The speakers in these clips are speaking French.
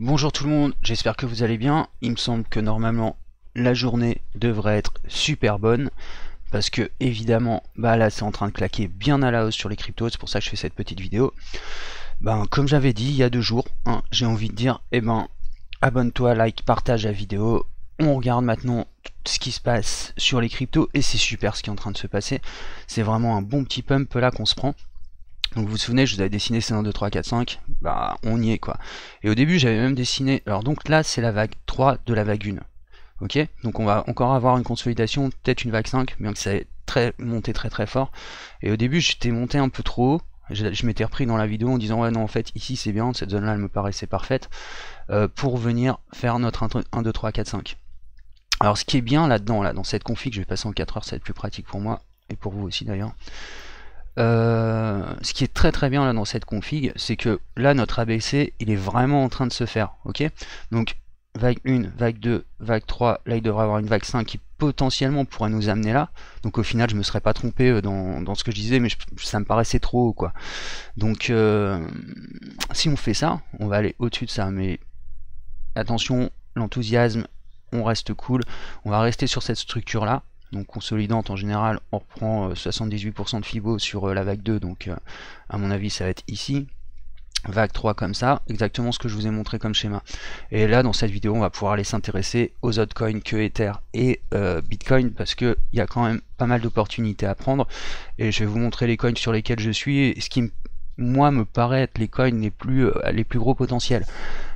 Bonjour tout le monde, j'espère que vous allez bien. Il me semble que normalement la journée devrait être super bonne parce que évidemment là c'est en train de claquer bien à la hausse sur les cryptos, c'est pour ça que je fais cette petite vidéo. Comme j'avais dit il y a 2 jours, j'ai envie de dire abonne-toi, like, partage la vidéo. On regarde maintenant ce qui se passe sur les cryptos et c'est super ce qui est en train de se passer. C'est vraiment un bon petit pump là qu'on se prend. Donc vous vous souvenez, je vous avais dessiné C1, 2, 3, 4, 5, on y est quoi. Et au début j'avais même dessiné, alors donc là c'est la vague 3 de la vague 1. Ok, donc on va encore avoir une consolidation, peut-être une vague 5, bien que ça ait monté très fort. Et au début j'étais monté un peu trop haut, je m'étais repris dans la vidéo en disant ouais non en fait ici c'est bien, cette zone là elle me paraissait parfaite, pour venir faire notre 1, 2, 3, 4, 5. Alors ce qui est bien là-dedans, dans cette config, je vais passer en 4 heures, ça va être plus pratique pour moi, et pour vous aussi d'ailleurs. Ce qui est très bien là dans cette config, c'est que là notre ABC il est vraiment en train de se faire, ok. Donc vague 1, vague 2, vague 3, là il devrait avoir une vague 5 qui potentiellement pourrait nous amener là. Donc au final je me serais pas trompé dans ce que je disais, mais ça me paraissait trop haut quoi. Donc si on fait ça, on va aller au-dessus de ça, mais attention, l'enthousiasme, on reste cool, on va rester sur cette structure là. Donc consolidante en général, on reprend 78% de Fibo sur la vague 2, donc à mon avis ça va être ici. Vague 3 comme ça, exactement ce que je vous ai montré comme schéma. Et là dans cette vidéo on va pouvoir aller s'intéresser aux autres coins que Ether et Bitcoin, parce qu'il y a quand même pas mal d'opportunités à prendre. Et je vais vous montrer les coins sur lesquels je suis, et ce qui moi me paraît être les coins les plus gros potentiels.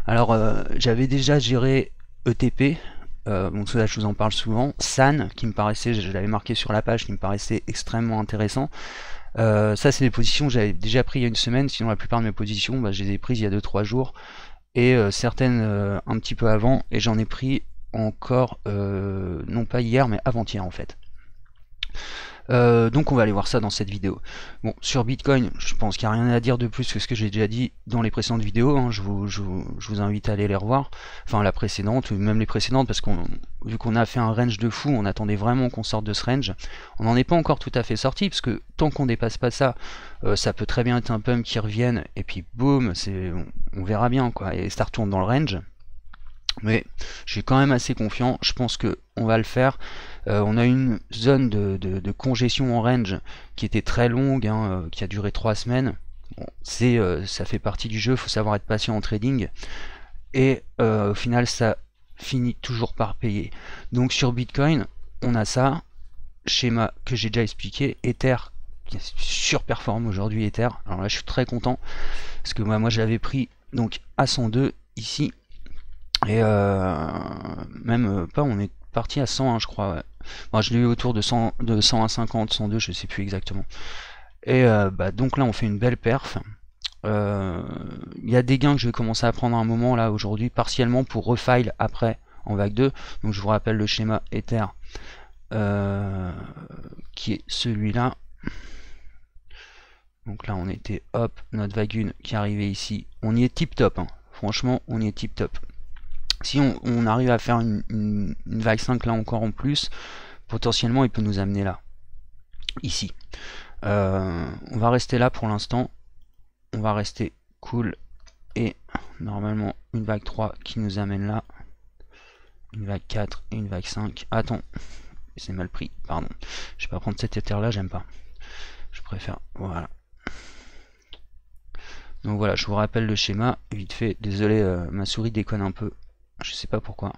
Alors j'avais déjà géré ETP. Donc ça je vous en parle souvent. San qui me paraissait, je l'avais marqué sur la page, qui me paraissait extrêmement intéressant. Ça c'est des positions que j'avais déjà pris il y a une semaine, sinon la plupart de mes positions je les ai prises il y a 2-3 jours, et certaines un petit peu avant, et j'en ai pris encore non pas hier mais avant-hier en fait. Donc on va aller voir ça dans cette vidéo. Bon, sur Bitcoin, je pense qu'il n'y a rien à dire de plus que ce que j'ai déjà dit dans les précédentes vidéos, je vous invite à aller les revoir, enfin la précédente, ou même les précédentes, parce qu'on vu qu'on a fait un range de fou, on attendait vraiment qu'on sorte de ce range. On n'en est pas encore tout à fait sorti, parce que tant qu'on dépasse pas ça, ça peut très bien être un pump qui revienne, et puis boum, on verra bien quoi, et ça retourne dans le range. Mais je suis quand même assez confiant, je pense que on va le faire. On a une zone de congestion en range qui était très longue, qui a duré 3 semaines. Bon, ça fait partie du jeu, il faut savoir être patient en trading. Et au final, ça finit toujours par payer. Donc sur Bitcoin, on a ça, schéma que j'ai déjà expliqué. Ether qui surperforme aujourd'hui, Ether. Alors là, je suis très content parce que moi je l'avais pris donc à 102 ici. Et même pas, on est parti à 101 je crois, ouais. Bon, je l'ai eu autour de 101,50, 102, je sais plus exactement. Et donc là on fait une belle perf. Il y a des gains que je vais commencer à prendre un moment là aujourd'hui, partiellement pour refile après en vague 2. Donc je vous rappelle le schéma Ether qui est celui-là. Donc là on était hop, notre vague 1 qui arrivait ici. On y est tip top, franchement on y est tip top. Si on arrive à faire une vague 5 là encore en plus, potentiellement il peut nous amener là, ici. On va rester là pour l'instant, on va rester cool, et normalement une vague 3 qui nous amène là, une vague 4 et une vague 5. Attends, c'est mal pris, pardon. Je vais pas prendre cet Ether là, j'aime pas. Je préfère, voilà. Donc voilà, je vous rappelle le schéma, vite fait, désolé, ma souris déconne un peu. Je sais pas pourquoi.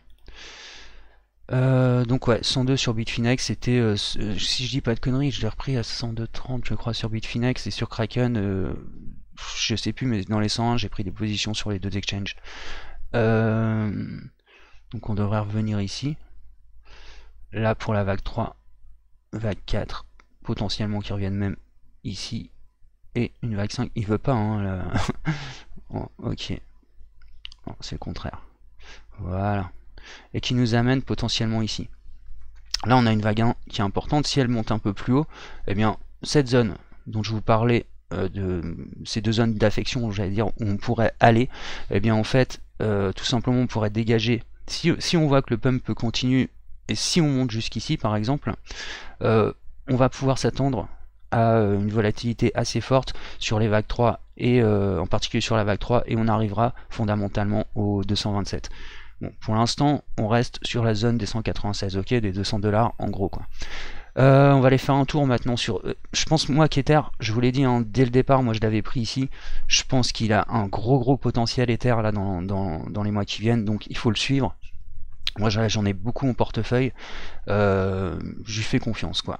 Donc ouais, 102 sur Bitfinex, c'était, si je dis pas de conneries, je l'ai repris à 102,30 je crois sur Bitfinex, et sur Kraken, je sais plus, mais dans les 101 j'ai pris des positions sur les deux exchanges. Donc on devrait revenir ici. Là pour la vague 3, vague 4, potentiellement qui reviennent même ici, et une vague 5, il veut pas là. Oh, ok, bon, c'est le contraire. Voilà. Et qui nous amène potentiellement ici. Là on a une vague 1 qui est importante. Si elle monte un peu plus haut, eh bien cette zone dont je vous parlais, de ces deux zones d'affection, j'allais dire, où on pourrait aller, eh bien en fait tout simplement on pourrait dégager. Si on voit que le pump peut continuer, et si on monte jusqu'ici par exemple, on va pouvoir s'attendre à une volatilité assez forte sur les vagues 3 et en particulier sur la vague 3, et on arrivera fondamentalement aux 227. Bon, pour l'instant, on reste sur la zone des 196, ok, des 200 $ en gros, quoi. On va aller faire un tour maintenant sur... je pense, moi, qu'Ether, je vous l'ai dit, hein, dès le départ, moi je l'avais pris ici, je pense qu'il a un gros potentiel Ether là dans les mois qui viennent, donc il faut le suivre. Moi j'en ai beaucoup en portefeuille, je lui fais confiance, quoi.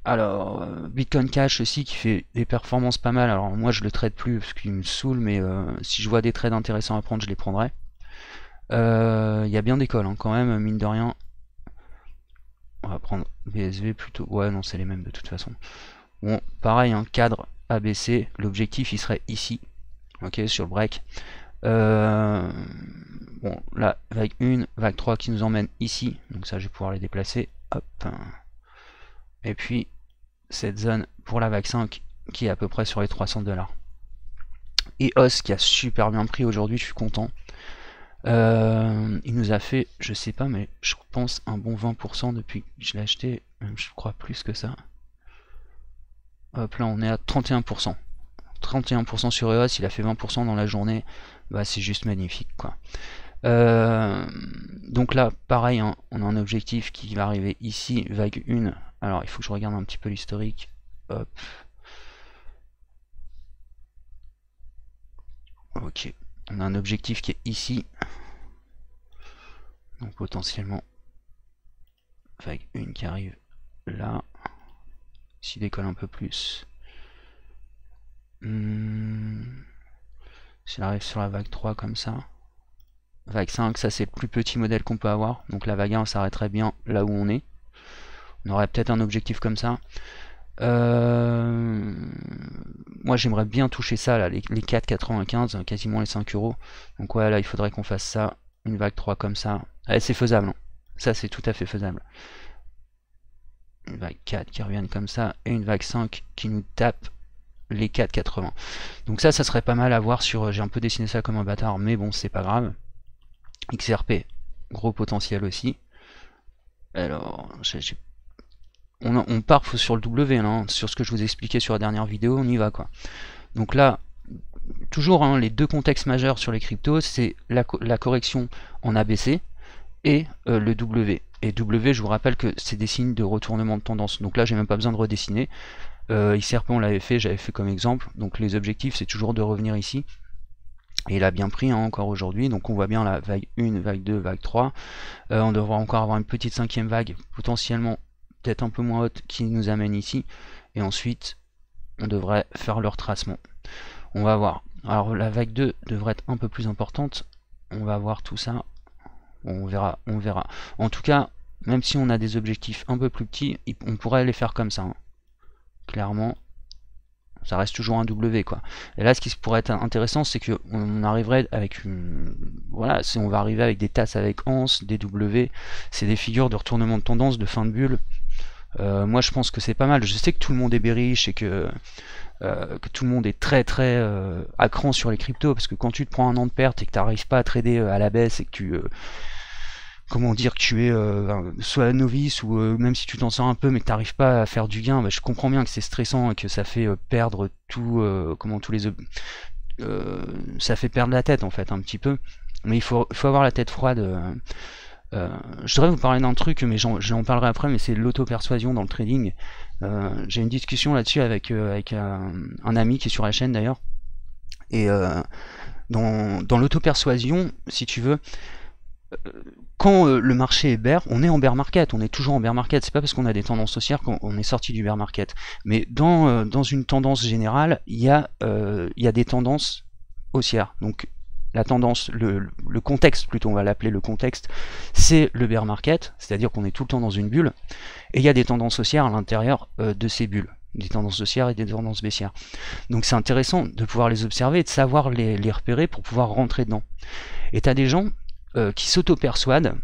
Alors, Bitcoin Cash aussi qui fait des performances pas mal. Alors moi je le trade plus parce qu'il me saoule, mais si je vois des trades intéressants à prendre, je les prendrai. Il y a bien d'écoles, hein, quand même, mine de rien. On va prendre BSV plutôt. Ouais, non, c'est les mêmes de toute façon. Bon, pareil, un cadre ABC. L'objectif, il serait ici. Ok, sur le break. Bon, là, vague 1, vague 3 qui nous emmène ici. Donc ça, je vais pouvoir les déplacer. Hop. Et puis, cette zone pour la vague 5 qui est à peu près sur les 300 $. Et OS qui a super bien pris aujourd'hui, je suis content. Il nous a fait, je sais pas, mais je pense un bon 20% depuis que je l'ai acheté, même je crois plus que ça. Hop là, on est à 31%. 31% sur EOS, il a fait 20% dans la journée, bah c'est juste magnifique, quoi. Donc là, pareil, hein, on a un objectif qui va arriver ici, vague 1. Alors, il faut que je regarde un petit peu l'historique. Hop. Ok, on a un objectif qui est ici. Donc potentiellement, vague 1 qui arrive là. S'il décolle un peu plus. S'il arrive sur la vague 3 comme ça. Vague 5, ça c'est le plus petit modèle qu'on peut avoir. Donc la vague 1 s'arrêterait bien là où on est. On aurait peut-être un objectif comme ça. Moi j'aimerais bien toucher ça là, les 4,95, quasiment les 5 €. Donc ouais, là il faudrait qu'on fasse ça. Une vague 3 comme ça. Allez, c'est faisable, hein. Ça c'est tout à fait faisable. Une vague 4 qui revienne comme ça. Et une vague 5 qui nous tape les 4,80. Donc ça serait pas mal à voir sur... J'ai un peu dessiné ça comme un bâtard, mais bon, c'est pas grave. XRP, gros potentiel aussi. Alors, on part sur le W, là, hein, sur ce que je vous expliquais sur la dernière vidéo, on y va, quoi. Donc là, toujours, hein, les deux contextes majeurs sur les cryptos, c'est la correction en ABC et le W. Et W, je vous rappelle que c'est des signes de retournement de tendance. Donc là, j'ai même pas besoin de redessiner. XRP, on l'avait fait, j'avais fait comme exemple. Donc les objectifs, c'est toujours de revenir ici. Et il a bien pris, hein, encore aujourd'hui. Donc on voit bien la vague 1, vague 2, vague 3. On devra encore avoir une petite 5e vague, potentiellement peut-être un peu moins haute, qui nous amène ici. Et ensuite, on devrait faire le retracement. On va voir. Alors la vague 2 devrait être un peu plus importante. On va voir tout ça. Bon, on verra, on verra. En tout cas, même si on a des objectifs un peu plus petits, on pourrait les faire comme ça, hein. Clairement, ça reste toujours un W, quoi. Et là, ce qui pourrait être intéressant, c'est qu'on arriverait avec une... Voilà, on va arriver avec des tasses avec anse, des W. C'est des figures de retournement de tendance, de fin de bulle. Moi, je pense que c'est pas mal. Je sais que tout le monde est bearish et que tout le monde est très à cran sur les cryptos, parce que quand tu te prends un an de perte et que tu n'arrives pas à trader à la baisse et que tu... comment dire, que tu es soit novice ou même si tu t'en sors un peu mais que tu n'arrives pas à faire du gain, bah, je comprends bien que c'est stressant et que ça fait perdre tout, ça fait perdre la tête en fait un petit peu, mais il faut avoir la tête froide. Je devrais vous parler d'un truc, mais j'en parlerai après, mais c'est l'auto-persuasion dans le trading. J'ai une discussion là-dessus avec un ami qui est sur la chaîne d'ailleurs, et dans l'auto-persuasion, si tu veux, quand le marché est bear, on est en bear market, on est toujours en bear market, c'est pas parce qu'on a des tendances haussières qu'on est sorti du bear market. Mais dans une tendance générale, il y a des tendances haussières. Donc la tendance, le contexte plutôt, on va l'appeler le contexte, c'est le bear market, c'est-à-dire qu'on est tout le temps dans une bulle, et il y a des tendances haussières à l'intérieur de ces bulles, des tendances haussières et des tendances baissières. Donc c'est intéressant de pouvoir les observer et de savoir les repérer pour pouvoir rentrer dedans. Et tu as des gens qui s'auto-persuadent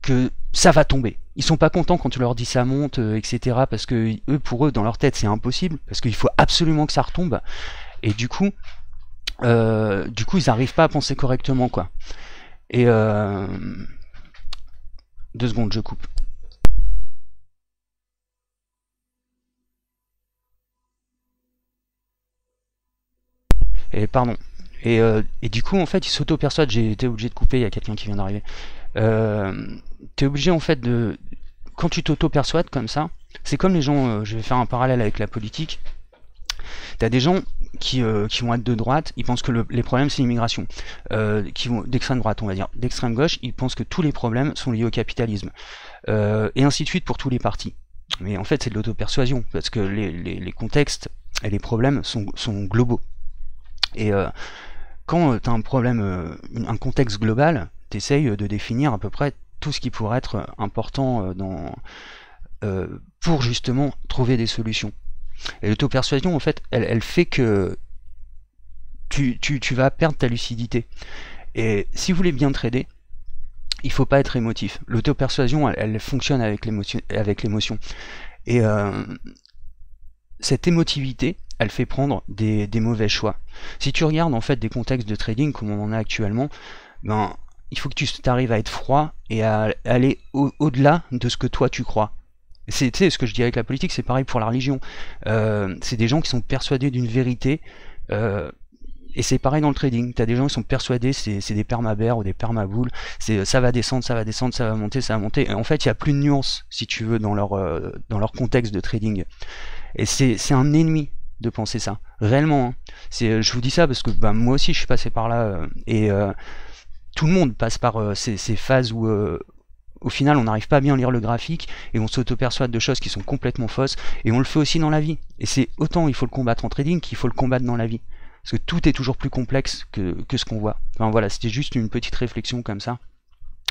que ça va tomber. Ils sont pas contents quand tu leur dis ça monte, etc. Parce que pour eux, dans leur tête, c'est impossible, parce qu'il faut absolument que ça retombe. Et du coup, ils n'arrivent pas à penser correctement, quoi. Et 2 secondes, je coupe. pardon. Et du coup, en fait, il s'auto-persuade. J'ai été obligé de couper, il y a quelqu'un qui vient d'arriver. T'es obligé, en fait, quand tu t'auto-persuades comme ça, c'est comme les gens, je vais faire un parallèle avec la politique. T'as des gens qui vont être de droite, ils pensent que les problèmes c'est l'immigration. Qui vont d'extrême droite, on va dire. D'extrême gauche, ils pensent que tous les problèmes sont liés au capitalisme. Et ainsi de suite pour tous les partis. Mais en fait, c'est de l'auto-persuasion, parce que les contextes et les problèmes sont globaux. Et quand tu as un problème, un contexte global, tu essayes de définir à peu près tout ce qui pourrait être important pour justement trouver des solutions. Et l'auto-persuasion, en fait, elle fait que tu vas perdre ta lucidité. Et si vous voulez bien trader, il faut pas être émotif. L'auto-persuasion, elle fonctionne avec l'émotion. Et cette émotivité, elle fait prendre des mauvais choix. Si tu regardes en fait des contextes de trading comme on en a actuellement, ben il faut que tu arrives à être froid et à aller au-delà de ce que toi tu crois. C'est ce que je dis avec la politique, c'est pareil pour la religion. C'est des gens qui sont persuadés d'une vérité. Et c'est pareil dans le trading. T'as des gens qui sont persuadés c'est des perma-bears ou des perma-bulls. Ça va descendre, ça va descendre, ça va monter, ça va monter. Et en fait, il n'y a plus de nuance, si tu veux, dans leur contexte de trading. Et c'est un ennemi de penser ça. Réellement. Hein. Je vous dis ça parce que bah, moi aussi, je suis passé par là. Tout le monde passe par ces phases où... au final, on n'arrive pas à bien lire le graphique et on s'auto-persuade de choses qui sont complètement fausses. Et on le fait aussi dans la vie. Et c'est autant il faut le combattre en trading qu'il faut le combattre dans la vie. Parce que tout est toujours plus complexe que ce qu'on voit. Enfin voilà, c'était juste une petite réflexion comme ça.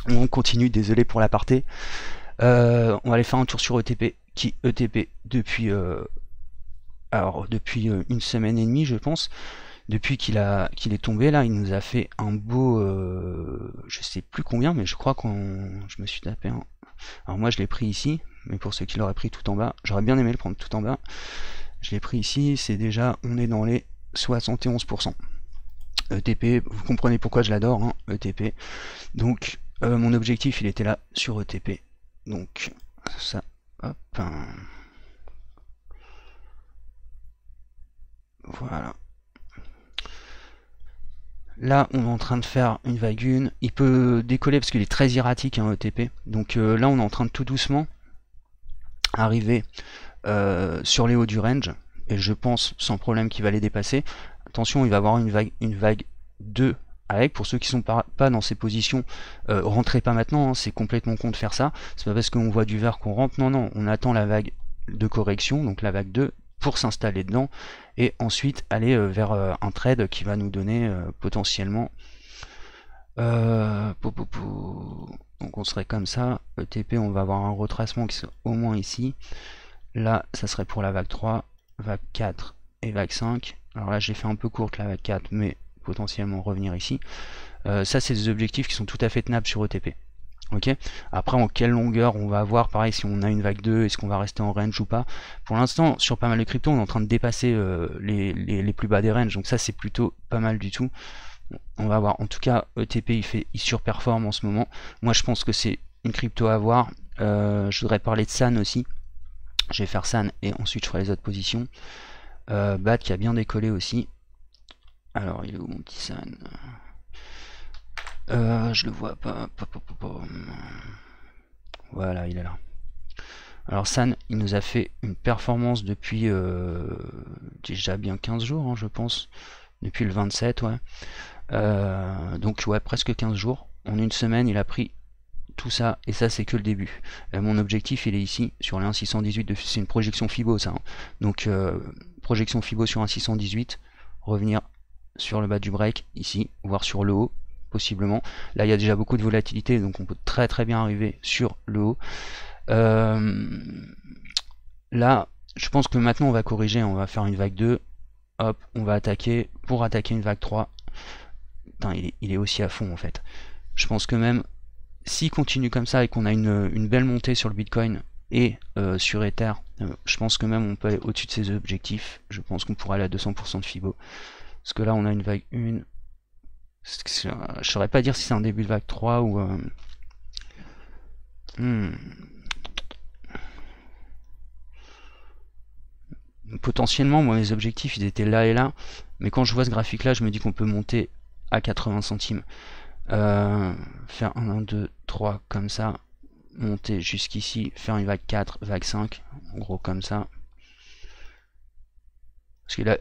On continue, désolé pour l'aparté. On va aller faire un tour sur ETP, qui ETP depuis une semaine et demie, je pense. Depuis qu'il est tombé là, il nous a fait un beau, je sais plus combien, mais je crois je me suis tapé un. Alors moi je l'ai pris ici, mais pour ceux qui l'auraient pris tout en bas, j'aurais bien aimé le prendre tout en bas. Je l'ai pris ici, c'est déjà, on est dans les 71%. ETP, vous comprenez pourquoi je l'adore, hein, ETP. Donc mon objectif il était là sur ETP. Donc ça, hop. Voilà. Là, on est en train de faire une vague 1. Il peut décoller parce qu'il est très erratique, hein, ETP. Donc là, on est en train de tout doucement arriver sur les hauts du range. Et je pense sans problème qu'il va les dépasser. Attention, il va y avoir une vague 2 avec. Pour ceux qui sont pas dans ces positions, rentrez pas maintenant. Hein, c'est complètement con de faire ça. C'est pas parce qu'on voit du vert qu'on rentre. Non, non, on attend la vague de correction, donc la vague 2, pour s'installer dedans et ensuite aller vers un trade qui va nous donner potentiellement donc on serait comme ça, ETP on va avoir un retracement qui sera au moins ici, là ça serait pour la vague 3, vague 4 et vague 5, alors là j'ai fait un peu courte la vague 4 mais potentiellement revenir ici, ça c'est des objectifs qui sont tout à fait tenables sur ETP. Ok. Après, en quelle longueur on va avoir, pareil, si on a une vague 2, est-ce qu'on va rester en range ou pas. Pour l'instant, sur pas mal de cryptos, on est en train de dépasser les plus bas des ranges, donc ça c'est plutôt pas mal du tout. On va voir. En tout cas, ETP il surperforme en ce moment. Moi, je pense que c'est une crypto à voir. Je voudrais parler de San aussi. Je vais faire San et ensuite je ferai les autres positions. BAT qui a bien décollé aussi. Alors, il est où mon petit San? Je le vois pas. Voilà, il est là. Alors San, il nous a fait une performance depuis déjà bien 15 jours, hein, je pense. Depuis le 27, ouais. Donc ouais, presque 15 jours. En une semaine, il a pris tout ça, et ça c'est que le début. Mon objectif, il est ici, sur les 1,618, c'est une projection Fibo ça. Hein. Donc projection Fibo sur 1,618, revenir sur le bas du break, ici, voire sur le haut, possiblement. Là, il y a déjà beaucoup de volatilité, donc on peut très très bien arriver sur le haut. Là, je pense que maintenant on va corriger, on va faire une vague 2, hop, on va attaquer, pour attaquer une vague 3. Putain, il est aussi à fond en fait. Je pense que même s'il continue comme ça et qu'on a une belle montée sur le Bitcoin et sur Ether, je pense que même on peut aller au-dessus de ses objectifs. Je pense qu'on pourrait aller à 200% de Fibo. Parce que là on a une vague 1. Je saurais pas dire si c'est un début de vague 3 ou... Potentiellement, moi mes objectifs ils étaient là et là, mais quand je vois ce graphique là, je me dis qu'on peut monter à 80 centimes. Faire 1, 2, 3 comme ça, monter jusqu'ici, faire une vague 4, vague 5, en gros comme ça. Parce que là,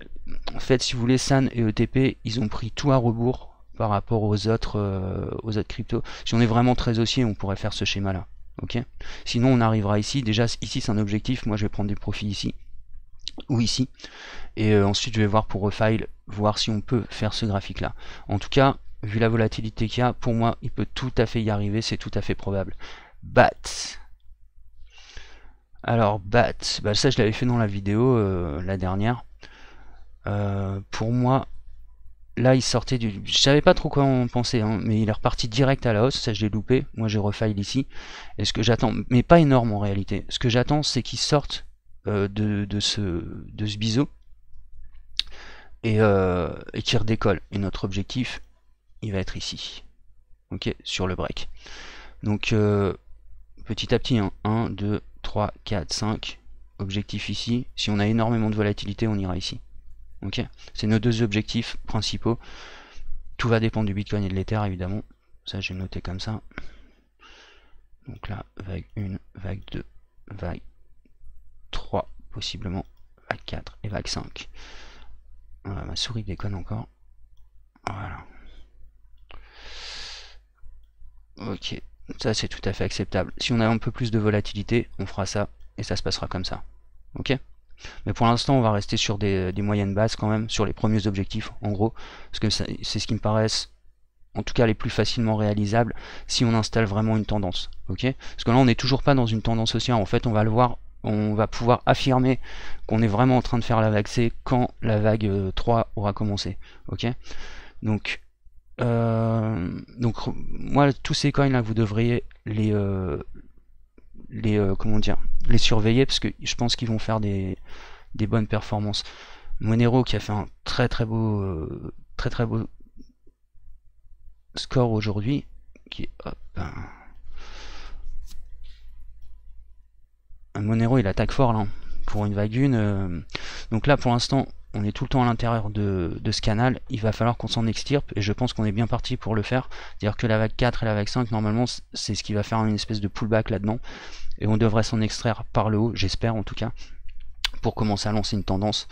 en fait, si vous voulez, San et ETP, ils ont pris tout à rebours par rapport aux autres cryptos. Si on est vraiment très haussier, on pourrait faire ce schéma-là. Ok. Sinon, on arrivera ici. Déjà, ici, c'est un objectif. Moi, je vais prendre des profits ici ou ici. Et ensuite, je vais voir pour Refile, voir si on peut faire ce graphique-là. En tout cas, vu la volatilité qu'il y a, pour moi, il peut tout à fait y arriver. C'est tout à fait probable. BAT. Alors, BAT, bah, ça, je l'avais fait dans la vidéo, la dernière. Pour moi, là il sortait du... Je savais pas trop quoi en penser, hein, mais il est reparti direct à la hausse, ça je l'ai loupé, moi j'ai refile ici. Et ce que j'attends, mais pas énorme en réalité, ce que j'attends c'est qu'il sorte de ce biseau et qu'il redécolle. Et notre objectif, il va être ici, ok, sur le break. Donc petit à petit, hein, 1, 2, 3, 4, 5, objectif ici. Si on a énormément de volatilité, on ira ici. Ok, c'est nos deux objectifs principaux. Tout va dépendre du Bitcoin et de l'Ether évidemment. Ça je vais noter comme ça. Donc là, vague 1, vague 2, vague 3, possiblement vague 4 et vague 5. Voilà, ma souris déconne encore. Voilà. Ok, ça c'est tout à fait acceptable. Si on a un peu plus de volatilité, on fera ça et ça se passera comme ça. Ok. Mais pour l'instant, on va rester sur des moyennes basses quand même, sur les premiers objectifs, en gros, parce que c'est ce qui me paraissent, en tout cas, les plus facilement réalisables si on installe vraiment une tendance. Ok. Parce que là, on n'est toujours pas dans une tendance haussière. En fait, on va le voir, on va pouvoir affirmer qu'on est vraiment en train de faire la vague C quand la vague 3 aura commencé. Ok. Donc, moi, tous ces coins là, vous devriez comment dire, les surveiller parce que je pense qu'ils vont faire des bonnes performances. Monero qui a fait un très très beau score aujourd'hui, qui Monero il attaque fort là pour une vague 1. Donc là pour l'instant on est tout le temps à l'intérieur de ce canal, il va falloir qu'on s'en extirpe et je pense qu'on est bien parti pour le faire. C'est-à-dire que la vague 4 et la vague 5 normalement c'est ce qui va faire une espèce de pullback là-dedans et on devrait s'en extraire par le haut, j'espère en tout cas, pour commencer à lancer une tendance.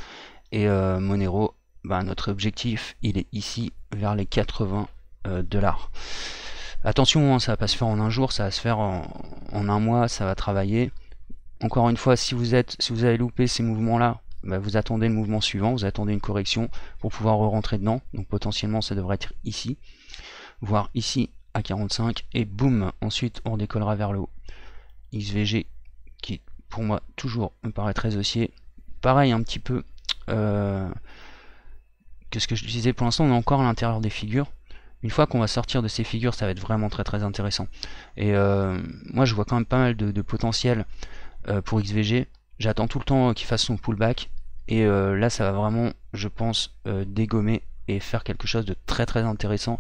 Et Monero, bah, notre objectif il est ici vers les 80 $. Attention, hein, ça va pas se faire en un jour, ça va se faire en un mois, ça va travailler. Encore une fois, si vous avez loupé ces mouvements là, bah, vous attendez le mouvement suivant, vous attendez une correction pour pouvoir rentrer dedans. Donc potentiellement ça devrait être ici, voire ici à 45 et boum, ensuite on décollera vers le haut. XVG qui pour moi toujours me paraît très haussier, pareil un petit peu que ce que je disais. Pour l'instant on est encore à l'intérieur des figures. Une fois qu'on va sortir de ces figures, ça va être vraiment très très intéressant. Et moi je vois quand même pas mal de potentiel pour XVG. J'attends tout le temps qu'il fasse son pullback et là ça va vraiment, je pense, dégommer et faire quelque chose de très très intéressant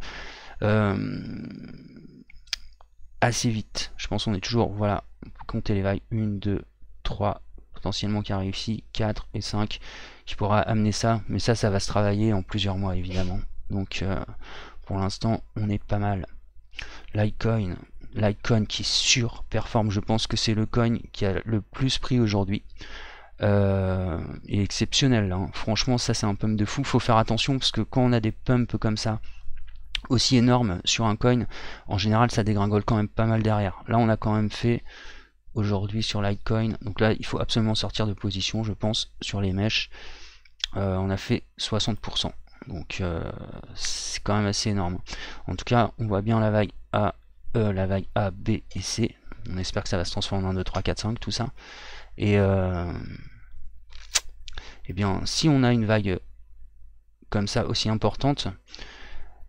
assez vite. Je pense qu'on est toujours, voilà, on peut compter les vagues 1, 2, 3 potentiellement qui arrivent ici, 4 et 5 qui pourra amener ça, mais ça va se travailler en plusieurs mois évidemment. Donc pour l'instant on est pas mal. Litecoin qui surperforme, je pense que c'est le coin qui a le plus pris aujourd'hui. Et exceptionnel, hein. Franchement ça c'est un pump de fou, faut faire attention parce que quand on a des pumps comme ça aussi énormes sur un coin, en général ça dégringole quand même pas mal derrière. Là on a quand même fait aujourd'hui sur Litecoin, donc là il faut absolument sortir de position je pense sur les mèches. On a fait 60%, donc c'est quand même assez énorme. En tout cas on voit bien la vague A, la vague A, B et C. On espère que ça va se transformer en 1, 2, 3, 4, 5 tout ça. Et bien si on a une vague comme ça aussi importante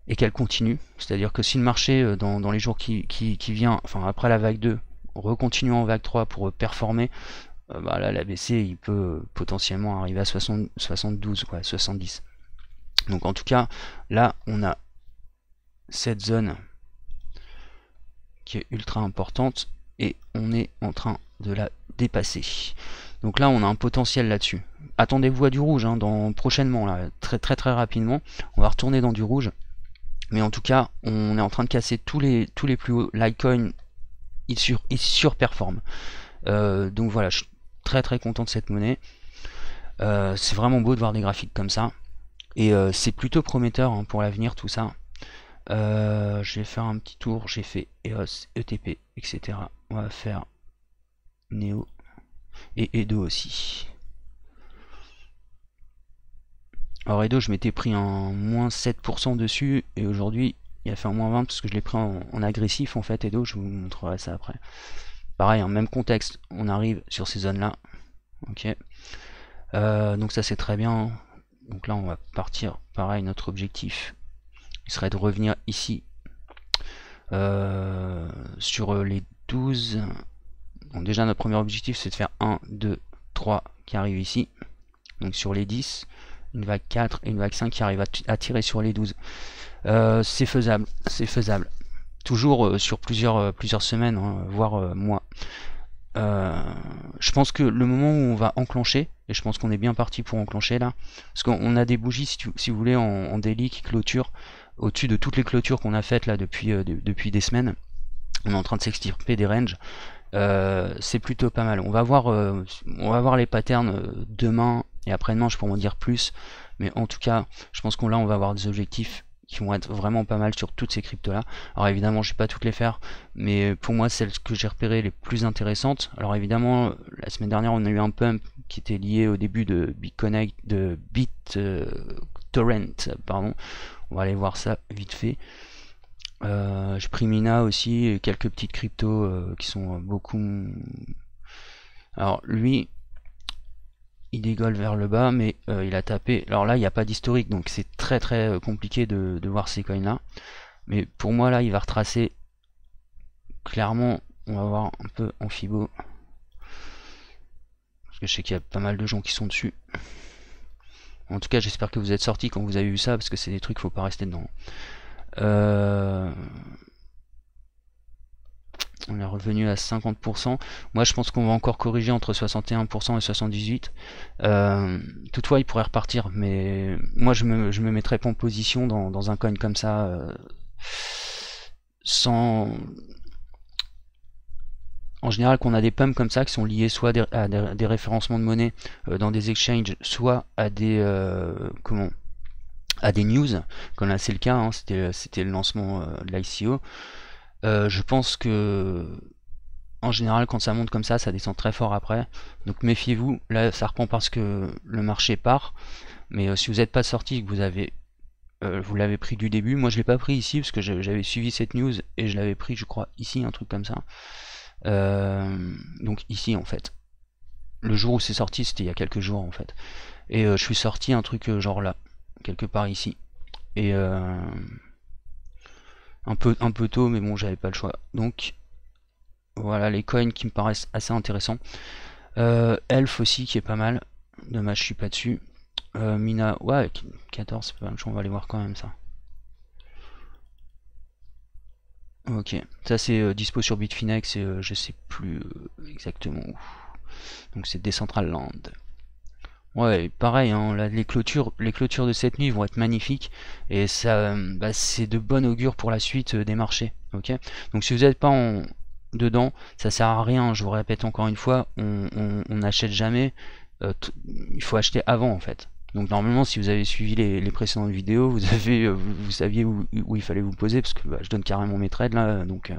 et qu'elle continue, c'est-à-dire que si le marché dans les jours qui vient, enfin après la vague 2 recontinue en vague 3 pour performer, bah là l'ABC il peut potentiellement arriver à 72 quoi, 70. Donc en tout cas là on a cette zone qui est ultra importante et on est en train de la dépasser. Donc là on a un potentiel là-dessus. Attendez-vous à du rouge hein, prochainement, là, très rapidement. On va retourner dans du rouge. Mais en tout cas, on est en train de casser tous les plus hauts. Litecoin, il surperforme. Donc voilà, je suis très content de cette monnaie. C'est vraiment beau de voir des graphiques comme ça. Et c'est plutôt prometteur hein, pour l'avenir tout ça. Je vais faire un petit tour. J'ai fait EOS, ETP, etc. On va faire Neo et Edo aussi. Alors Edo, je m'étais pris un moins 7% dessus et aujourd'hui il a fait un moins 20 parce que je l'ai pris en agressif en fait. Edo, je vous montrerai ça après. Pareil, hein, même contexte, on arrive sur ces zones là. Ok. Donc ça c'est très bien. Donc là on va partir, pareil, notre objectif il serait de revenir ici sur les 12. Donc déjà notre premier objectif c'est de faire 1, 2, 3 qui arrivent ici. Donc sur les 10, une vague 4 et une vague 5 qui arrive à tirer sur les 12. C'est faisable, c'est faisable. Toujours sur plusieurs semaines, hein, voire mois. Je pense que le moment où on va enclencher, et je pense qu'on est bien parti pour enclencher là, parce qu'on a des bougies si vous voulez en daily qui clôturent au-dessus de toutes les clôtures qu'on a faites là depuis des semaines. On est en train de s'extirper des ranges. C'est plutôt pas mal. On va voir les patterns demain et après-demain, je pourrais en dire plus. Mais en tout cas, je pense qu'on va avoir des objectifs qui vont être vraiment pas mal sur toutes ces cryptos là. Alors évidemment je vais pas toutes les faire, mais pour moi celles que j'ai repérées les plus intéressantes. Alors évidemment la semaine dernière on a eu un pump qui était lié au début de BitConnect, de BitTorrent, pardon. On va aller voir ça vite fait. J'ai pris Mina aussi et quelques petites cryptos qui sont beaucoup. Alors lui il dégole vers le bas, mais il a tapé. Alors là il n'y a pas d'historique, donc c'est très compliqué de voir ces coins là. Mais pour moi là il va retracer clairement. On va voir un peu en Fibo parce que je sais qu'il y a pas mal de gens qui sont dessus. En tout cas j'espère que vous êtes sortis quand vous avez vu ça, parce que c'est des trucs, faut pas rester dedans. On est revenu à 50%. Moi je pense qu'on va encore corriger entre 61% et 78%. Toutefois il pourrait repartir, mais moi je me mettrais pas en position dans un coin comme ça sans... En général qu'on a des pumps comme ça qui sont liés soit à des référencements de monnaie dans des exchanges, soit à des à des news, comme là c'est le cas, hein, c'était le lancement de l'ICO. Je pense que en général quand ça monte comme ça descend très fort après, donc méfiez-vous. Là ça reprend parce que le marché part, mais si vous n'êtes pas sorti, que vous l'avez pris du début, moi je l'ai pas pris ici parce que j'avais suivi cette news et je l'avais pris je crois ici, un truc comme ça. Donc ici en fait, le jour où c'est sorti c'était il y a quelques jours en fait, et je suis sorti un truc genre là, quelque part ici, et un peu tôt, mais bon j'avais pas le choix. Donc voilà les coins qui me paraissent assez intéressants. Elf aussi qui est pas mal, dommage je suis pas dessus. Mina, ouais 14 c'est pas mal, on va aller voir quand même ça. Ok, ça c'est dispo sur Bitfinex et je sais plus exactement où. Donc c'est Decentraland. Ouais, pareil, hein, là, les clôtures de cette nuit vont être magnifiques et ça, c'est de bon augure pour la suite des marchés. Ok, donc si vous n'êtes pas dedans, ça sert à rien. Je vous répète encore une fois, on n'achète jamais. Il faut acheter avant en fait. Donc normalement si vous avez suivi les précédentes vidéos, vous saviez où il fallait vous poser, parce que je donne carrément mes trades là, donc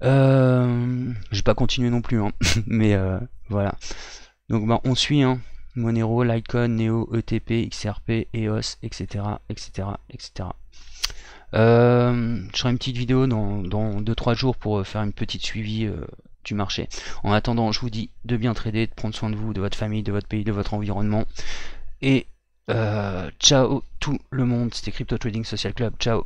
je vais pas continuer non plus, hein. Mais voilà. Donc on suit, hein. Monero, Litecoin, Neo, ETP, XRP, EOS, etc. Je ferai une petite vidéo dans 2-3 jours pour faire une petite suivi du marché. En attendant, je vous dis de bien trader, de prendre soin de vous, de votre famille, de votre pays, de votre environnement. Et ciao tout le monde, c'était Crypto Trading Social Club, ciao.